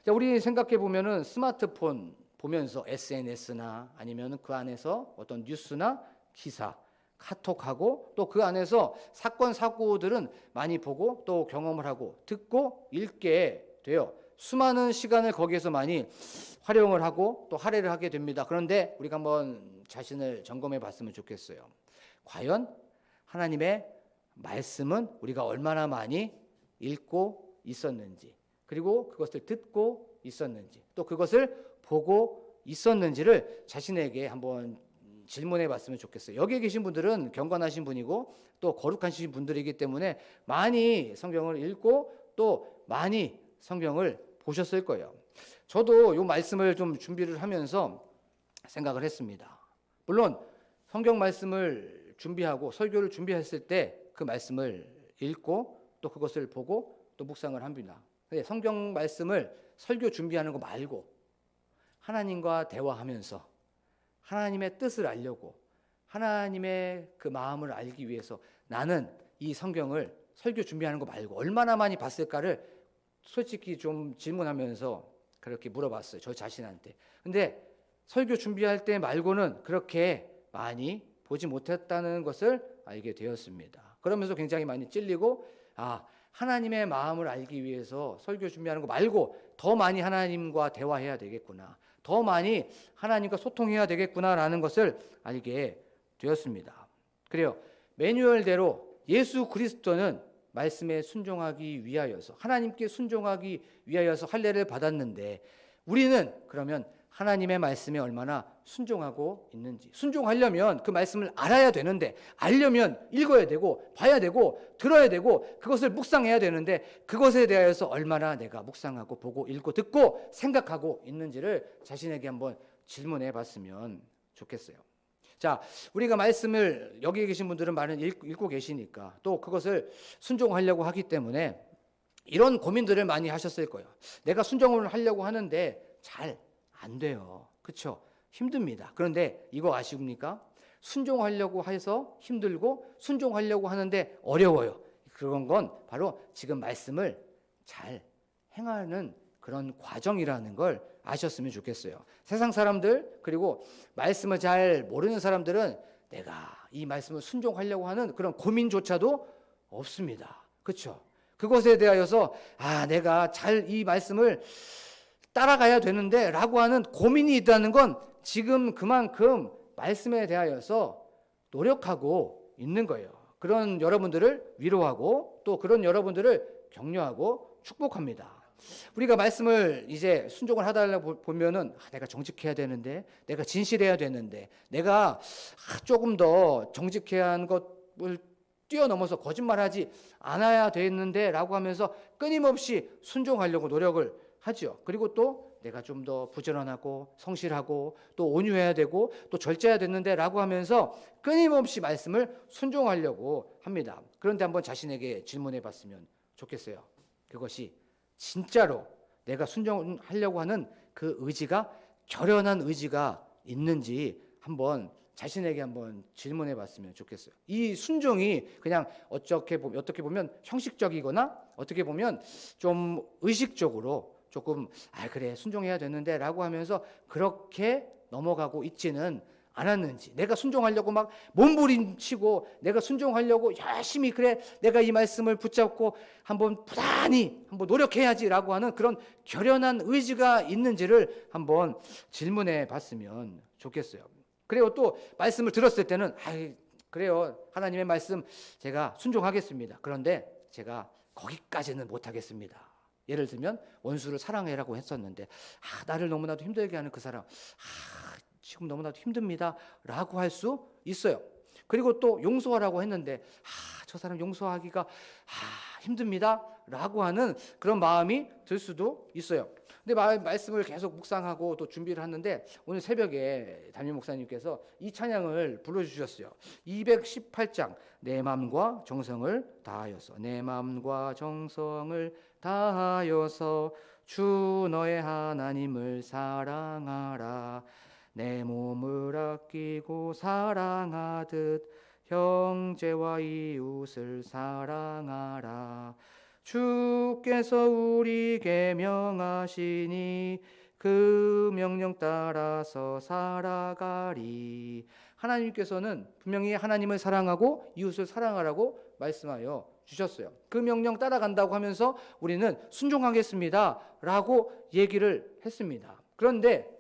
자, 우리 생각해 보면은 스마트폰 보면서 SNS나 아니면 그 안에서 어떤 뉴스나 기사, 카톡하고 또 그 안에서 사건 사고들은 많이 보고 또 경험을 하고 듣고 읽게 돼요. 수많은 시간을 거기에서 많이 활용을 하고 또 할애를 하게 됩니다. 그런데 우리가 한번 자신을 점검해 봤으면 좋겠어요. 과연 하나님의 말씀은 우리가 얼마나 많이 읽고 있었는지, 그리고 그것을 듣고 있었는지, 또 그것을 보고 있었는지를 자신에게 한번 질문해 봤으면 좋겠어요. 여기에 계신 분들은 경건하신 분이고 또 거룩하신 분들이기 때문에 많이 성경을 읽고 또 많이 성경을 보셨을 거예요. 저도 이 말씀을 좀 준비를 하면서 생각을 했습니다. 물론 성경 말씀을 준비하고 설교를 준비했을 때 그 말씀을 읽고 또 그것을 보고 또 묵상을 합니다. 근데 성경 말씀을 설교 준비하는 거 말고 하나님과 대화하면서 하나님의 뜻을 알려고 하나님의 그 마음을 알기 위해서 나는 이 성경을 설교 준비하는 거 말고 얼마나 많이 봤을까를 솔직히 좀 질문하면서 그렇게 물어봤어요. 저 자신한테. 근데 설교 준비할 때 말고는 그렇게 많이 보지 못했다는 것을 알게 되었습니다. 그러면서 굉장히 많이 찔리고 하나님의 마음을 알기 위해서 설교 준비하는 거 말고 더 많이 하나님과 대화해야 되겠구나. 더 많이 하나님과 소통해야 되겠구나라는 것을 알게 되었습니다. 그래요. 매뉴얼대로 예수 그리스도는 말씀에 순종하기 위하여서 하나님께 순종하기 위하여서 할례를 받았는데 우리는 그러면 하나님의 말씀에 얼마나 순종하고 있는지 순종하려면 그 말씀을 알아야 되는데 알려면 읽어야 되고 봐야 되고 들어야 되고 그것을 묵상해야 되는데 그것에 대하여서 얼마나 내가 묵상하고 보고 읽고 듣고 생각하고 있는지를 자신에게 한번 질문해 봤으면 좋겠어요. 자, 우리가 말씀을 여기 계신 분들은 많은 읽고 계시니까 또 그것을 순종하려고 하기 때문에 이런 고민들을 많이 하셨을 거예요. 내가 순종을 하려고 하는데 잘 안 돼요. 그렇죠? 힘듭니다. 그런데 이거 아십니까? 순종하려고 해서 힘들고 순종하려고 하는데 어려워요. 그런 건 바로 지금 말씀을 잘 행하는 그런 과정이라는 걸 아셨으면 좋겠어요. 세상 사람들 그리고 말씀을 잘 모르는 사람들은 내가 이 말씀을 순종하려고 하는 그런 고민조차도 없습니다. 그렇죠? 그것에 대하여서 내가 잘 이 말씀을 따라가야 되는데 라고 하는 고민이 있다는 건 지금 그만큼 말씀에 대하여서 노력하고 있는 거예요. 그런 여러분들을 위로하고 또 그런 여러분들을 격려하고 축복합니다. 우리가 말씀을 이제 순종을 하다 보면은 내가 정직해야 되는데 내가 진실해야 되는데 내가 조금 더 정직해야 하는 것을 뛰어넘어서 거짓말하지 않아야 되는데 라고 하면서 끊임없이 순종하려고 노력을 하죠. 그리고 또 내가 좀 더 부지런하고 성실하고 또 온유해야 되고 또 절제해야 되는데 라고 하면서 끊임없이 말씀을 순종하려고 합니다. 그런데 한번 자신에게 질문해 봤으면 좋겠어요. 그것이 진짜로 내가 순종하려고 하는 그 의지가 결연한 의지가 있는지 한번 자신에게 한번 질문해 봤으면 좋겠어요. 이 순종이 그냥 어떻게 보면 형식적이거나 어떻게 보면 좀 의식적으로 조금 그래 순종해야 되는데 라고 하면서 그렇게 넘어가고 있지는 않았는지 내가 순종하려고 막 몸부림치고 내가 순종하려고 열심히 그래 내가 이 말씀을 붙잡고 한번 부단히 한번 노력해야지라고 하는 그런 결연한 의지가 있는지를 한번 질문해 봤으면 좋겠어요. 그리고 또 말씀을 들었을 때는 그래요 하나님의 말씀 제가 순종하겠습니다. 그런데 제가 거기까지는 못하겠습니다. 예를 들면 원수를 사랑해라고 했었는데 나를 너무나도 힘들게 하는 그 사람 지금 너무나도 힘듭니다 라고 할 수 있어요. 그리고 또 용서하라고 했는데 저 사람 용서하기가 힘듭니다 라고 하는 그런 마음이 들 수도 있어요. 근데 말씀을 계속 묵상하고 또 준비를 하는데 오늘 새벽에 담임 목사님께서 이 찬양을 불러주셨어요. 218장 내 마음과 정성을 다하여서 내 마음과 정성을 다하여서 주 너의 하나님을 사랑하라 내 몸을 아끼고 사랑하듯 형제와 이웃을 사랑하라 주께서 우리에게 명하시니 그 명령 따라서 살아가리. 하나님께서는 분명히 하나님을 사랑하고 이웃을 사랑하라고 말씀하여 주셨어요. 그 명령 따라간다고 하면서 우리는 순종하겠습니다 라고 얘기를 했습니다. 그런데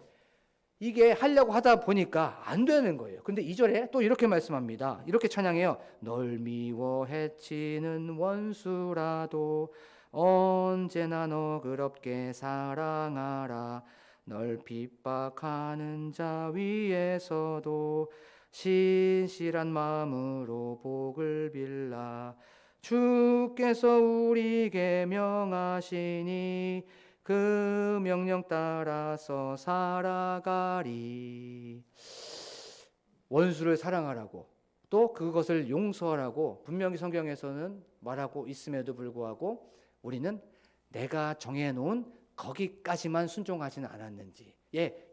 이게 하려고 하다 보니까 안 되는 거예요. 근데 2절에 또 이렇게 말씀합니다. 이렇게 찬양해요. 널 미워 해치는 원수라도 언제나 너그럽게 사랑하라. 널 핍박하는 자 위에서도 신실한 마음으로 복을 빌라. 주께서 우리에게 명하시니 그 명령 따라서 살아가리. 원수를 사랑하라고 또 그것을 용서하라고 분명히 성경에서는 말하고 있음에도 불구하고 우리는 내가 정해놓은 거기까지만 순종하지는 않았는지,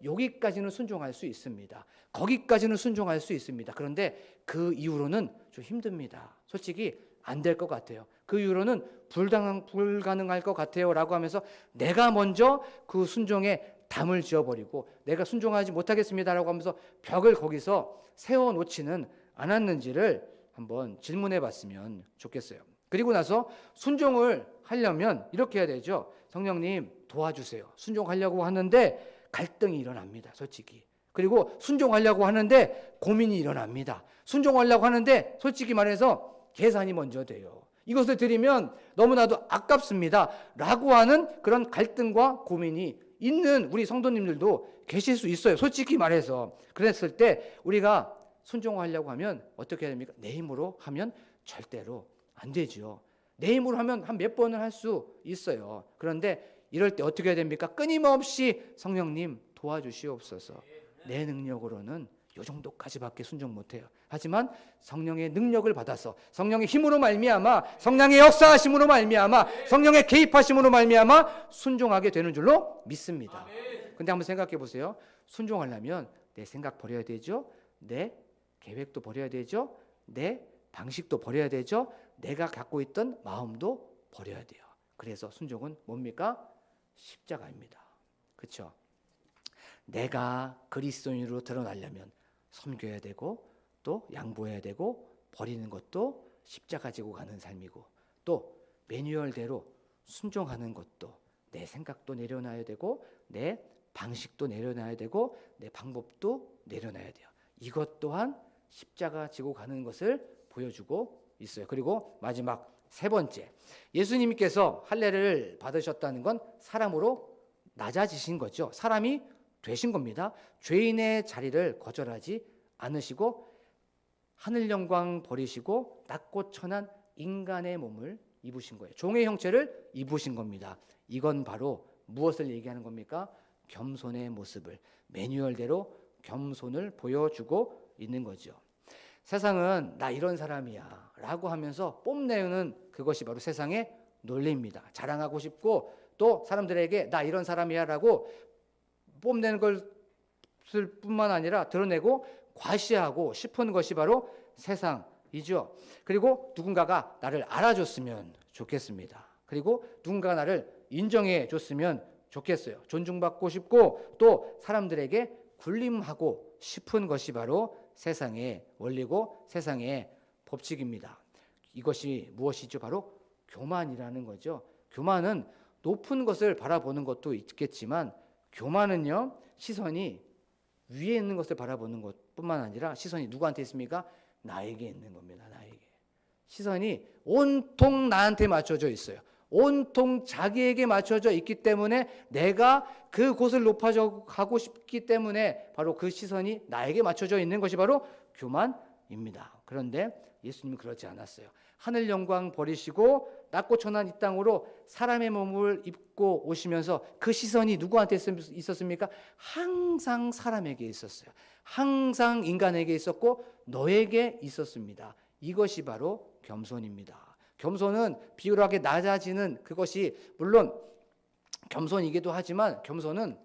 여기까지는 순종할 수 있습니다. 거기까지는 순종할 수 있습니다. 그런데 그 이후로는 좀 힘듭니다. 솔직히 안 될 것 같아요. 그 이후로는 불가능할 것 같아요 라고 하면서 내가 먼저 그 순종에 담을 지어버리고 내가 순종하지 못하겠습니다 라고 하면서 벽을 거기서 세워놓지는 않았는지를 한번 질문해 봤으면 좋겠어요. 그리고 나서 순종을 하려면 이렇게 해야 되죠. 성령님 도와주세요. 순종하려고 하는데 갈등이 일어납니다. 솔직히. 그리고 순종하려고 하는데 고민이 일어납니다. 순종하려고 하는데 솔직히 말해서 계산이 먼저 돼요. 이것을 드리면 너무나도 아깝습니다 라고 하는 그런 갈등과 고민이 있는 우리 성도님들도 계실 수 있어요. 솔직히 말해서. 그랬을 때 우리가 순종하려고 하면 어떻게 해야 됩니까? 내 힘으로 하면 절대로 안 되죠. 내 힘으로 하면 한 몇 번을 할 수 있어요. 그런데 이럴 때 어떻게 해야 됩니까? 끊임없이 성령님 도와주시옵소서. 내 능력으로는 이 정도까지밖에 순종 못해요. 하지만 성령의 능력을 받아서 성령의 힘으로 말미암아 성령의 역사하심으로 말미암아 성령의 개입하심으로 말미암아 순종하게 되는 줄로 믿습니다. 근데 한번 생각해 보세요. 순종하려면 내 생각 버려야 되죠. 내 계획도 버려야 되죠. 내 방식도 버려야 되죠. 내가 갖고 있던 마음도 버려야 돼요. 그래서 순종은 뭡니까? 십자가입니다. 그렇죠? 내가 그리스도인으로 드러나려면 섬겨야 되고 또 양보해야 되고 버리는 것도 십자가 지고 가는 삶이고 또 매뉴얼대로 순종하는 것도 내 생각도 내려놔야 되고 내 방식도 내려놔야 되고 내 방법도 내려놔야 돼요. 이것 또한 십자가 지고 가는 것을 보여주고 있어요. 그리고 마지막 세 번째, 예수님께서 할례를 받으셨다는 건 사람으로 낮아지신 거죠. 사람이 되신 겁니다. 죄인의 자리를 거절하지 않으시고 하늘 영광 버리시고 낮고 천한 인간의 몸을 입으신 거예요. 종의 형체를 입으신 겁니다. 이건 바로 무엇을 얘기하는 겁니까? 겸손의 모습을, 매뉴얼대로 겸손을 보여주고 있는 거죠. 세상은 나 이런 사람이야 라고 하면서 뽐내는 그것이 바로 세상의 논리입니다. 자랑하고 싶고 또 사람들에게 나 이런 사람이야 라고 뽐내는 것을 뿐만 아니라 드러내고 과시하고 싶은 것이 바로 세상이죠. 그리고 누군가가 나를 알아줬으면 좋겠습니다. 그리고 누군가가 나를 인정해 줬으면 좋겠어요. 존중받고 싶고 또 사람들에게 군림하고 싶은 것이 바로 세상의 원리고 세상의 법칙입니다. 이것이 무엇이죠? 바로 교만이라는 거죠. 교만은 높은 것을 바라보는 것도 있겠지만 교만은요, 시선이 위에 있는 것을 바라보는 것뿐만 아니라 시선이 누구한테 있습니까? 나에게 있는 겁니다. 나에게. 시선이 온통 나한테 맞춰져 있어요. 온통 자기에게 맞춰져 있기 때문에 내가 그곳을 높아져 가고 싶기 때문에 바로 그 시선이 나에게 맞춰져 있는 것이 바로 교만입니다. 그런데 예수님은 그렇지 않았어요. 하늘 영광 버리시고 낮고 천한 이 땅으로 사람의 몸을 입고 오시면서 그 시선이 누구한테 있었습니까? 항상 사람에게 있었어요. 항상 인간에게 있었고 너에게 있었습니다. 이것이 바로 겸손입니다. 겸손은 비굴하게 낮아지는 그것이 물론 겸손이기도 하지만 겸손은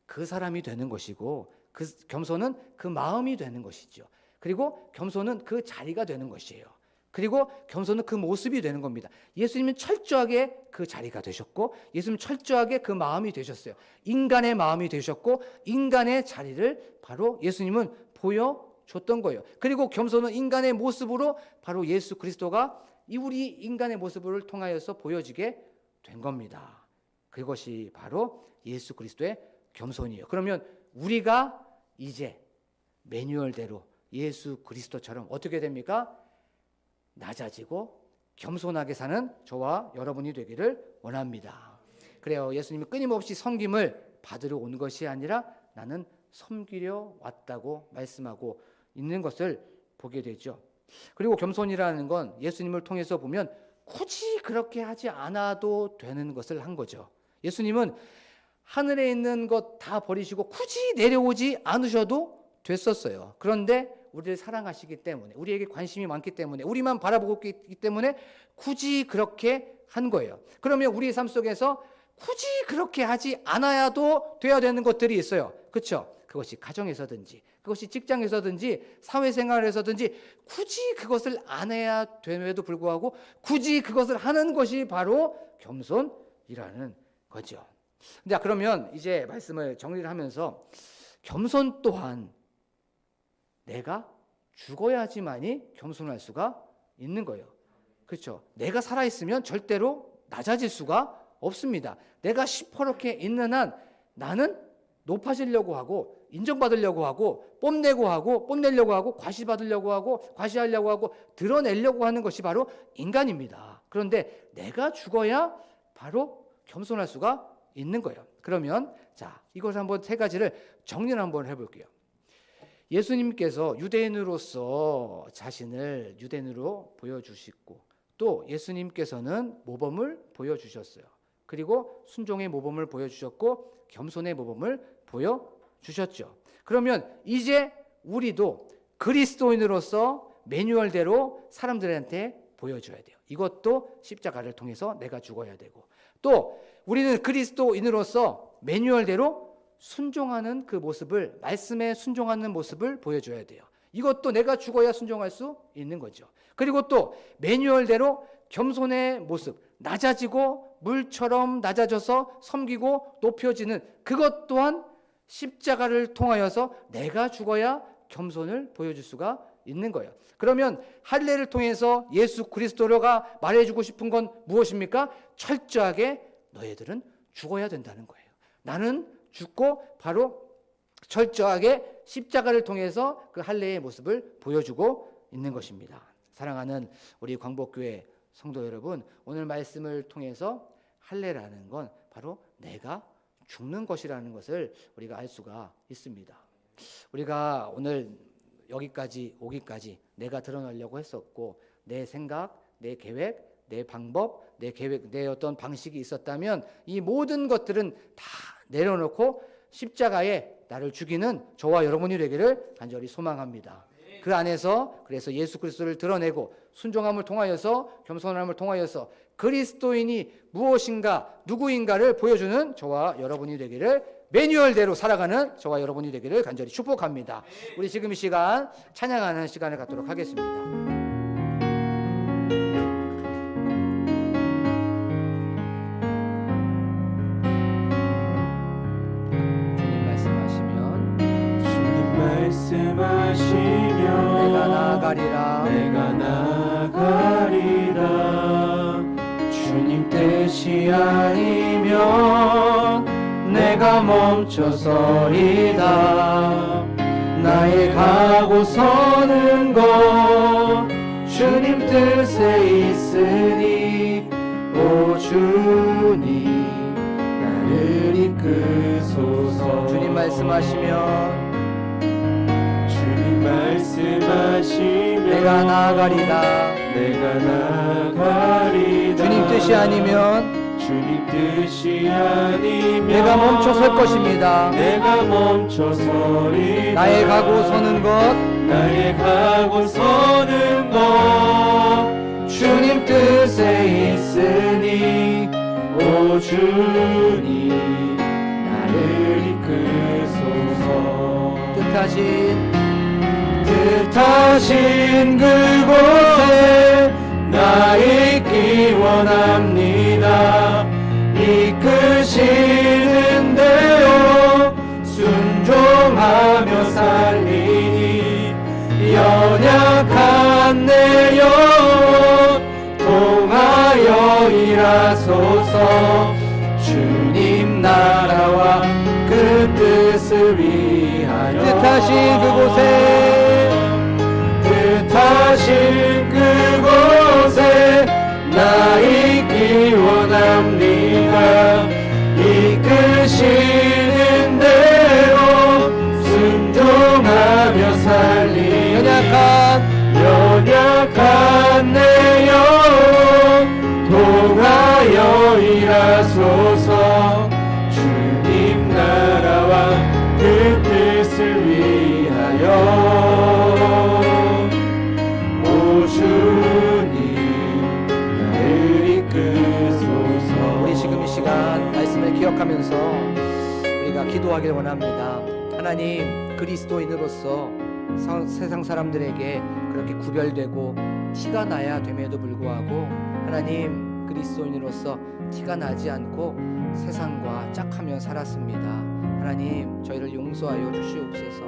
그 사람이 되는 것이고 그 겸손은 그 마음이 되는 것이죠. 그리고 겸손은 그 자리가 되는 것이에요. 그리고 겸손은 그 모습이 되는 겁니다. 예수님은 철저하게 그 자리가 되셨고 예수님은 철저하게 그 마음이 되셨어요. 인간의 마음이 되셨고 인간의 자리를 바로 예수님은 보여줬던 거예요. 그리고 겸손은 인간의 모습으로 바로 예수 그리스도가 우리 인간의 모습을 통하여서 보여지게 된 겁니다. 그것이 바로 예수 그리스도의 겸손이에요. 그러면 우리가 이제 매뉴얼대로 예수 그리스도처럼 어떻게 됩니까? 낮아지고 겸손하게 사는 저와 여러분이 되기를 원합니다. 그래요. 예수님이 끊임없이 섬김을 받으러 온 것이 아니라 나는 섬기려 왔다고 말씀하고 있는 것을 보게 되죠. 그리고 겸손이라는 건 예수님을 통해서 보면 굳이 그렇게 하지 않아도 되는 것을 한 거죠. 예수님은 하늘에 있는 것 다 버리시고 굳이 내려오지 않으셔도 됐었어요. 그런데 우리를 사랑하시기 때문에, 우리에게 관심이 많기 때문에, 우리만 바라보고 있기 때문에 굳이 그렇게 한 거예요. 그러면 우리의 삶 속에서 굳이 그렇게 하지 않아야도 돼야 되는 것들이 있어요. 그렇죠? 그것이 가정에서든지, 그것이 직장에서든지, 사회생활에서든지 굳이 그것을 안 해야 됨에도 불구하고 굳이 그것을 하는 것이 바로 겸손이라는 거죠. 자, 그러면 이제 말씀을 정리를 하면서 겸손 또한 내가 죽어야지만이 겸손할 수가 있는 거예요. 그렇죠? 내가 살아있으면 절대로 낮아질 수가 없습니다. 내가 시퍼렇게 있는 한 나는 높아지려고 하고 인정받으려고 하고 뽐내려고 하고 과시받으려고 하고 과시하려고 하고 드러내려고 하는 것이 바로 인간입니다. 그런데 내가 죽어야 바로 겸손할 수가 있는 거예요. 그러면 자, 이것을 한번 세 가지를 정리를 한번 해볼게요. 예수님께서 유대인으로서 자신을 유대인으로 보여주시고 또 예수님께서는 모범을 보여주셨어요. 그리고 순종의 모범을 보여주셨고 겸손의 모범을 보여주셨죠. 그러면 이제 우리도 그리스도인으로서 매뉴얼대로 사람들한테 보여줘야 돼요. 이것도 십자가를 통해서 내가 죽어야 되고 또 우리는 그리스도인으로서 매뉴얼대로 순종하는 그 모습을, 말씀에 순종하는 모습을 보여줘야 돼요. 이것도 내가 죽어야 순종할 수 있는 거죠. 그리고 또 매뉴얼대로 겸손의 모습, 낮아지고 물처럼 낮아져서 섬기고 높여지는 그것 또한 십자가를 통하여서 내가 죽어야 겸손을 보여줄 수가 있는 거예요. 그러면 할례를 통해서 예수 그리스도가 말해주고 싶은 건 무엇입니까? 철저하게 너희들은 죽어야 된다는 거예요. 나는 죽고 바로 철저하게 십자가를 통해서 그 할례의 모습을 보여주고 있는 것입니다. 사랑하는 우리 광복교회 성도 여러분, 오늘 말씀을 통해서 할례라는 건 바로 내가 죽는 것이라는 것을 우리가 알 수가 있습니다. 우리가 오늘 여기까지 오기까지 내가 드러내려고 했었고 내 생각, 내 계획, 내 방법, 내 계획, 내 어떤 방식이 있었다면 이 모든 것들은 다 내려놓고 십자가에 나를 죽이는 저와 여러분이 되기를 간절히 소망합니다. 그 안에서 그래서 예수 그리스도를 드러내고 순종함을 통하여서 겸손함을 통하여서 그리스도인이 무엇인가 누구인가를 보여주는 저와 여러분이 되기를 매뉴얼대로 살아가는 저와 여러분이 되기를 간절히 축복합니다. 우리 지금 이 시간 찬양하는 시간을 갖도록 하겠습니다. 말씀하시면 내가 나아가리라 주님 뜻이 아니면 내가 멈춰서리다 나의 가고 서는 것 주님 뜻에 있으니 오 주님 나를 이끄소서 주님 말씀하시면 내가 나아가리다 주님 뜻이 아니면 내가 멈춰 설 것입니다. 내가 멈춰 서리다 나의 가고 서는 것 주님 뜻에 있으니 오 주님 나를 이끄소서 뜻하신 그곳에 나 있기 원합니다 이끄시는 대로 순종하며 살리니 연약한 내 영 통하여 일하소서 주님 나라와 그 뜻을 위하여 뜻하신 그곳에 나 있기 원합니다 이끄시는 대로 순종하며 살리 연약한 내 영 통하여 일하소서 순종하면서 우리가 기도하길 원합니다. 하나님, 그리스도인으로서 세상 사람들에게 그렇게 구별되고 티가 나야 됨에도 불구하고 하나님, 그리스도인으로서 티가 나지 않고 세상과 짝하며 살았습니다. 하나님, 저희를 용서하여 주시옵소서.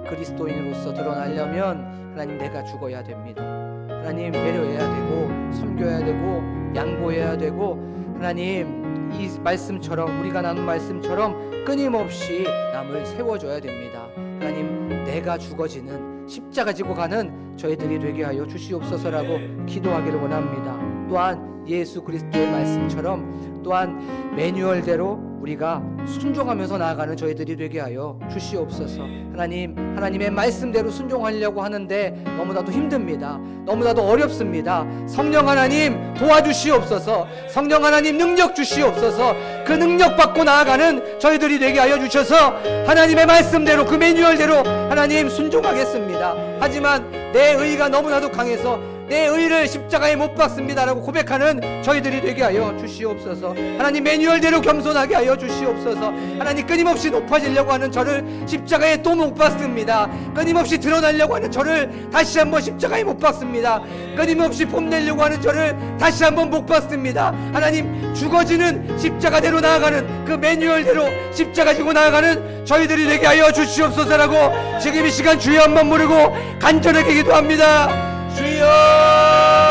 그리스도인으로서 드러나려면 하나님, 내가 죽어야 됩니다. 하나님, 배려해야 되고 섬겨야 되고 양보해야 되고 하나님, 이 말씀처럼, 우리가 나눈 말씀처럼 끊임없이 남을 세워줘야 됩니다. 하나님, 내가 죽어지는, 십자가 지고 가는 저희들이 되게 하여 주시옵소서라고 기도하기를 원합니다. 또한 예수 그리스도의 말씀처럼 또한 매뉴얼대로 우리가 순종하면서 나아가는 저희들이 되게 하여 주시옵소서. 하나님, 하나님의 말씀대로 순종하려고 하는데 너무나도 힘듭니다. 너무나도 어렵습니다. 성령 하나님 도와주시옵소서. 성령 하나님 능력 주시옵소서. 그 능력 받고 나아가는 저희들이 되게 하여 주셔서 하나님의 말씀대로, 그 매뉴얼대로 하나님 순종하겠습니다. 하지만 내 의가 너무나도 강해서 내 의를 십자가에 못 박습니다라고 고백하는 저희들이 되게 하여 주시옵소서. 하나님, 매뉴얼대로 겸손하게 하여 주시옵소서. 하나님, 끊임없이 높아지려고 하는 저를 십자가에 또 못 박습니다. 끊임없이 드러나려고 하는 저를 다시 한번 십자가에 못 박습니다. 끊임없이 뽐내려고 하는 저를 다시 한번 못 박습니다. 하나님, 죽어지는 십자가대로 나아가는 그 매뉴얼대로 십자가 지고 나아가는 저희들이 되게 하여 주시옵소서라고 지금 이 시간 주여 한번 부르고 간절하게 기도합니다. 주여.